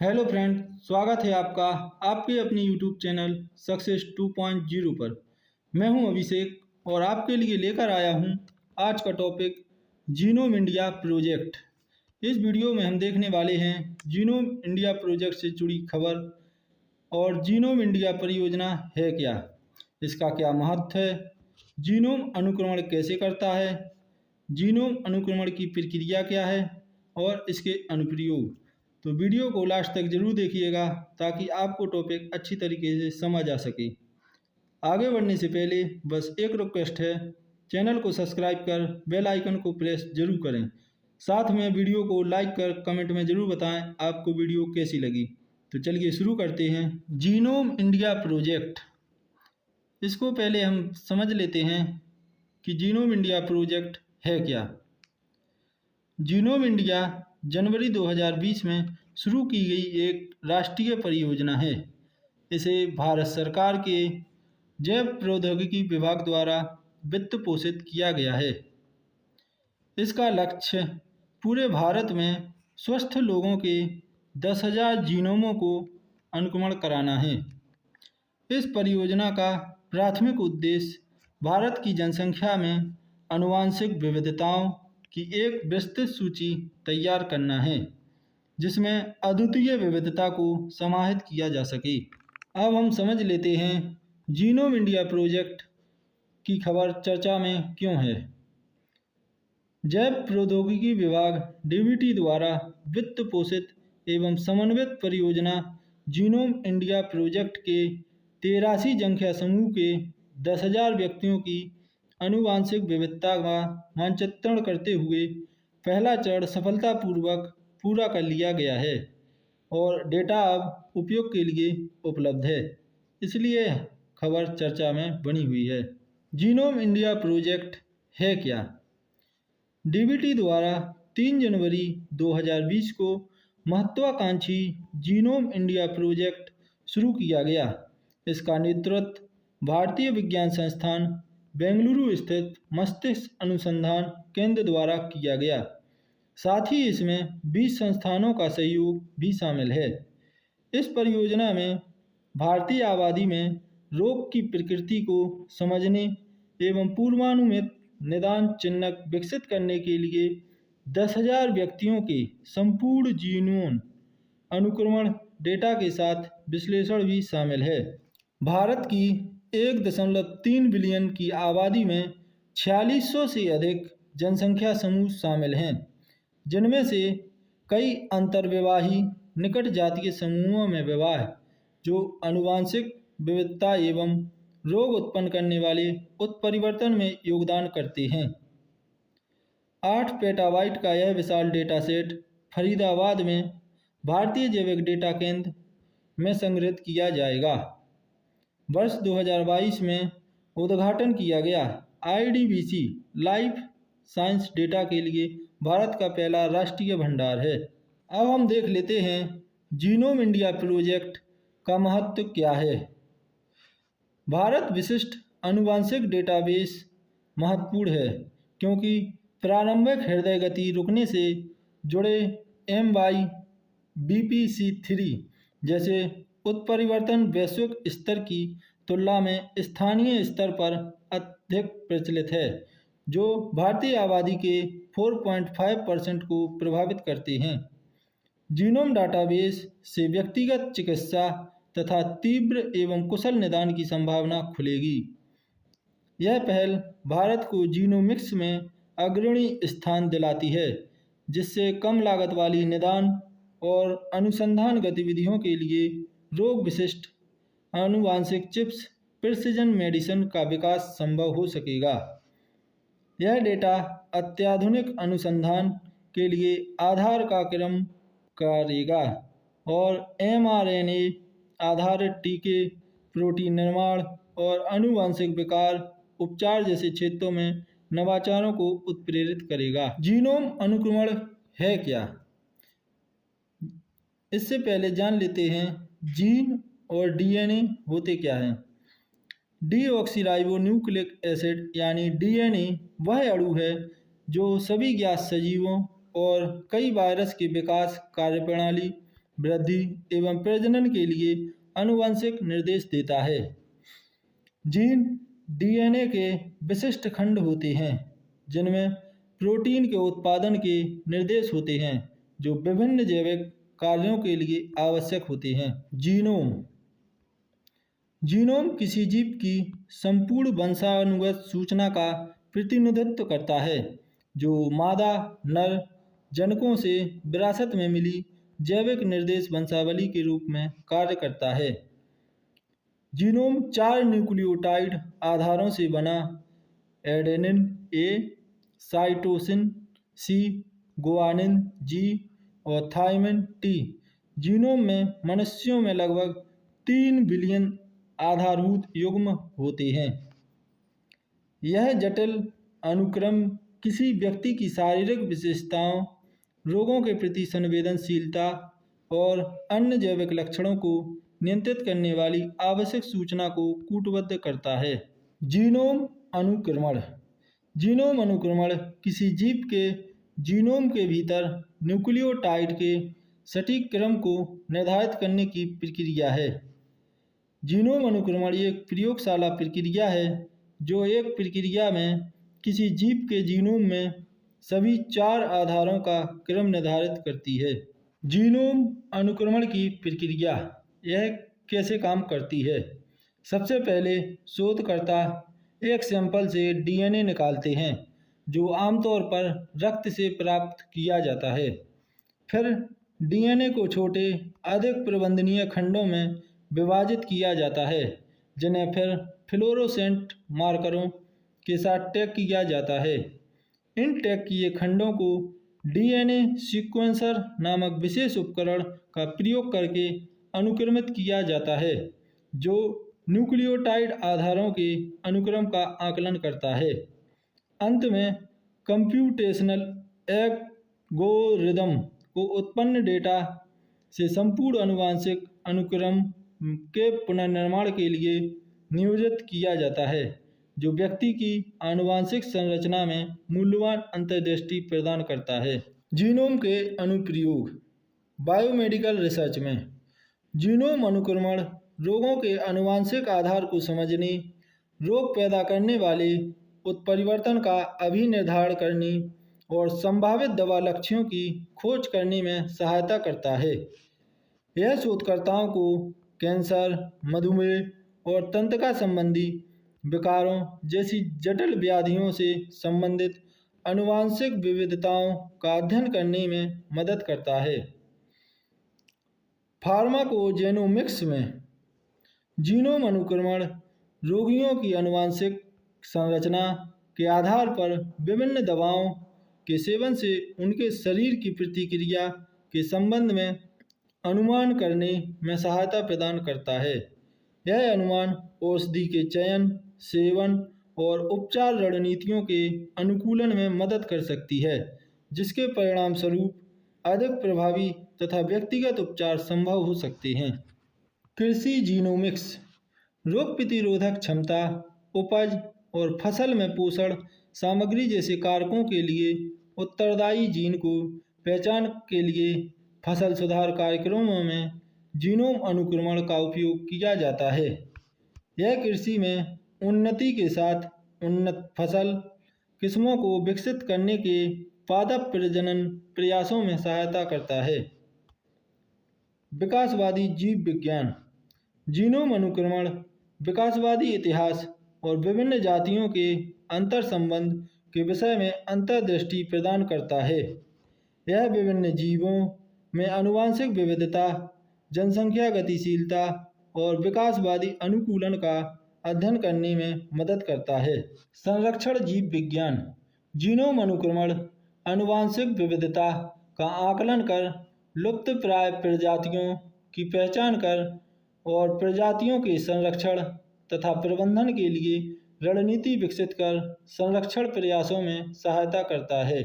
Hello friend, स्वागत है आपका आपके अपनी यूट्यूब चैनल सक्सेस 2.0 पर। मैं हूं अभिषेक और आपके लिए लेकर आया हूं आज का टॉपिक जीनोम इंडिया प्रोजेक्ट। इस वीडियो में हम देखने वाले हैं जीनोम इंडिया प्रोजेक्ट से जुड़ी खबर और जीनोम इंडिया परियोजना है क्या, इसका क्या महत्व है, जीनोम अनुक्रमण कैसे करता है, जीनोम अनुक्रमण की प्रक्रिया क्या है और इसके अनुप्रयोग। तो वीडियो को लास्ट तक जरूर देखिएगा ताकि आपको टॉपिक अच्छी तरीके से समझ आ सके। आगे बढ़ने से पहले बस एक रिक्वेस्ट है, चैनल को सब्सक्राइब कर बेल आइकन को प्रेस जरूर करें। साथ में वीडियो को लाइक कर कमेंट में ज़रूर बताएं आपको वीडियो कैसी लगी। तो चलिए शुरू करते हैं। जीनोम इंडिया प्रोजेक्ट, इसको पहले हम समझ लेते हैं कि जीनोम इंडिया प्रोजेक्ट है क्या। जीनोम इंडिया जनवरी 2020 में शुरू की गई एक राष्ट्रीय परियोजना है। इसे भारत सरकार के जैव प्रौद्योगिकी विभाग द्वारा वित्त पोषित किया गया है। इसका लक्ष्य पूरे भारत में स्वस्थ लोगों के 10,000 जीनोमों को अनुक्रमण कराना है। इस परियोजना का प्राथमिक उद्देश्य भारत की जनसंख्या में आनुवंशिक विविधताओं की एक विस्तृत सूची तैयार करना है, जिसमें अद्वितीय विविधता को समाहित किया जा सके। अब हम समझ लेते हैं जीनोम इंडिया प्रोजेक्ट की खबर चर्चा में क्यों है। जैव प्रौद्योगिकी विभाग डीबीटी द्वारा वित्त पोषित एवं समन्वित परियोजना जीनोम इंडिया प्रोजेक्ट के 83 जनसंख्या समूह के 10,000 व्यक्तियों की आनुवंशिक विविधता का मानचित्रण करते हुए पहला चरण सफलतापूर्वक पूरा कर लिया गया है और डेटा अब उपयोग के लिए उपलब्ध है, इसलिए खबर चर्चा में बनी हुई है। जीनोम इंडिया प्रोजेक्ट है क्या। डीबीटी द्वारा 3 जनवरी 2020 को महत्वाकांक्षी जीनोम इंडिया प्रोजेक्ट शुरू किया गया। इसका नेतृत्व भारतीय विज्ञान संस्थान बेंगलुरु स्थित मस्तिष्क अनुसंधान केंद्र द्वारा किया गया। साथ ही इसमें 20 संस्थानों का सहयोग भी शामिल है। इस परियोजना में भारतीय आबादी में रोग की प्रकृति को समझने एवं पूर्वानुमानित निदान चिह्नक विकसित करने के लिए 10,000 व्यक्तियों के संपूर्ण जीनोम अनुक्रमण डेटा के साथ विश्लेषण भी शामिल है। भारत की 1.3 बिलियन की आबादी में 4600 से अधिक जनसंख्या समूह शामिल हैं, जिनमें से कई अंतर्विवाही निकट जातीय समूहों में विवाह जो आनुवंशिक विविधता एवं रोग उत्पन्न करने वाले उत्परिवर्तन में योगदान करते हैं। 8 पेटाबाइट का यह विशाल डेटा सेट फरीदाबाद में भारतीय जैविक डेटा केंद्र में संग्रहित किया जाएगा। वर्ष 2022 में उद्घाटन किया गया आईडीबीसी लाइफ साइंस डेटा के लिए भारत का पहला राष्ट्रीय भंडार है। अब हम देख लेते हैं जीनोम इंडिया प्रोजेक्ट का महत्व क्या है। भारत विशिष्ट आनुवंशिक डेटाबेस महत्वपूर्ण है क्योंकि प्रारंभिक हृदय गति रुकने से जुड़े MYBPC3 जैसे उत्परिवर्तन वैश्विक स्तर की तुलना में स्थानीय स्तर पर अधिक प्रचलित है, जो भारतीय आबादी के 4.5% को प्रभावित करते हैं। जीनोम डाटाबेस से व्यक्तिगत चिकित्सा तथा तीव्र एवं कुशल निदान की संभावना खुलेगी। यह पहल भारत को जीनोमिक्स में अग्रणी स्थान दिलाती है, जिससे कम लागत वाली निदान और अनुसंधान गतिविधियों के लिए रोग विशिष्ट आनुवंशिक चिप्स प्रिसिजन मेडिसिन का विकास संभव हो सकेगा। यह डेटा अत्याधुनिक अनुसंधान के लिए आधार का क्रम करेगा और mRNA आधारित टीके, प्रोटीन निर्माण और आनुवंशिक विकार उपचार जैसे क्षेत्रों में नवाचारों को उत्प्रेरित करेगा। जीनोम अनुक्रमण है क्या। इससे पहले जान लेते हैं जीन और डीएनए होते क्या हैं। डीऑक्सीराइबोन्यूक्लिक एसिड यानी डीएनए वह अणु है जो सभी ज्ञात सजीवों और कई वायरस के विकास कार्यप्रणाली वृद्धि एवं प्रजनन के लिए आनुवंशिक निर्देश देता है। जीन डीएनए के विशिष्ट खंड होते हैं जिनमें प्रोटीन के उत्पादन के निर्देश होते हैं जो विभिन्न जैविक कार्यों के लिए आवश्यक होते हैं। जीनोम जीनोम किसी जीव की संपूर्ण वंशानुगत सूचना का प्रतिनिधित्व करता है जो मादा नर जनकों से विरासत में मिली जैविक निर्देश वंशावली के रूप में कार्य करता है। जीनोम 4 न्यूक्लियोटाइड आधारों से बना adenine A, cytosine C, guanine G और थाइमिन टी। जीनोम में मनुष्यों में लगभग 3 बिलियन आधारभूत युग्म होते हैं। यह जटिल अनुक्रम किसी व्यक्ति की शारीरिक विशेषताओं, रोगों के प्रति संवेदनशीलता और अन्य जैविक लक्षणों को नियंत्रित करने वाली आवश्यक सूचना को कूटबद्ध करता है। जीनोम अनुक्रमण जीनोम अनुक्रमण किसी जीव के जीनोम के भीतर न्यूक्लियोटाइड के सटीक क्रम को निर्धारित करने की प्रक्रिया है। जीनोम अनुक्रमण एक प्रयोगशाला प्रक्रिया है जो एक प्रक्रिया में किसी जीव के जीनोम में सभी 4 आधारों का क्रम निर्धारित करती है। जीनोम अनुक्रमण की प्रक्रिया यह कैसे काम करती है? सबसे पहले शोधकर्ता एक सैंपल से डीएनए निकालते हैं जो आमतौर पर रक्त से प्राप्त किया जाता है। फिर डीएनए को छोटे अधिक प्रबंधनीय खंडों में विभाजित किया जाता है जिन्हें फिर फ्लोरोसेंट मार्करों के साथ टैग किया जाता है। इन टैग किए खंडों को डीएनए सीक्वेंसर नामक विशेष उपकरण का प्रयोग करके अनुक्रमित किया जाता है जो न्यूक्लियोटाइड आधारों के अनुक्रम का आकलन करता है। अंत में कंप्यूटेशनल एल्गोरिदम को उत्पन्न डेटा से संपूर्ण आनुवंशिक अनुक्रम के पुनर्निर्माण के लिए नियोजित किया जाता है जो व्यक्ति की आनुवंशिक संरचना में मूल्यवान अंतर्दृष्टि प्रदान करता है। जीनोम के अनुप्रयोग बायोमेडिकल रिसर्च में जीनोम अनुक्रमण रोगों के आनुवंशिक आधार को समझने, रोग पैदा करने वाले उत्परिवर्तन का अभिनिर्धारण करने और संभावित दवा लक्ष्यों की खोज करने में सहायता करता है। यह शोधकर्ताओं को कैंसर, मधुमेह और तंत्रिका संबंधी विकारों जैसी जटिल व्याधियों से संबंधित आनुवंशिक विविधताओं का अध्ययन करने में मदद करता है। फार्माकोजेनोमिक्स में जीनोम अनुक्रमण रोगियों की आनुवंशिक संरचना के आधार पर विभिन्न दवाओं के सेवन से उनके शरीर की प्रतिक्रिया के संबंध में अनुमान करने में सहायता प्रदान करता है। यह अनुमान औषधि के चयन, सेवन और उपचार रणनीतियों के अनुकूलन में मदद कर सकती है जिसके परिणामस्वरूप अधिक प्रभावी तथा व्यक्तिगत उपचार संभव हो सकते हैं। कृषि जीनोमिक्स रोग प्रतिरोधक क्षमता, उपज और फसल में पोषण सामग्री जैसे कारकों के लिए उत्तरदायी जीन को पहचान के लिए फसल सुधार कार्यक्रमों में जीनोम अनुक्रमण का उपयोग किया जाता है। यह कृषि में उन्नति के साथ उन्नत फसल किस्मों को विकसित करने के पादप प्रजनन प्रयासों में सहायता करता है। विकासवादी जीव विज्ञान जीनोम अनुक्रमण विकासवादी इतिहास और विभिन्न जातियों के अंतर संबंध के विषय में अंतर्दृष्टि प्रदान करता है। यह विभिन्न जीवों में आनुवंशिक विविधता, जनसंख्या गतिशीलता और विकासवादी अनुकूलन का अध्ययन करने में मदद करता है। संरक्षण जीव विज्ञान जीनोम अनुक्रमण आनुवंशिक विविधता का आकलन कर लुप्तप्राय प्रजातियों की पहचान कर और प्रजातियों के संरक्षण तथा प्रबंधन के लिए रणनीति विकसित कर संरक्षण प्रयासों में सहायता करता है।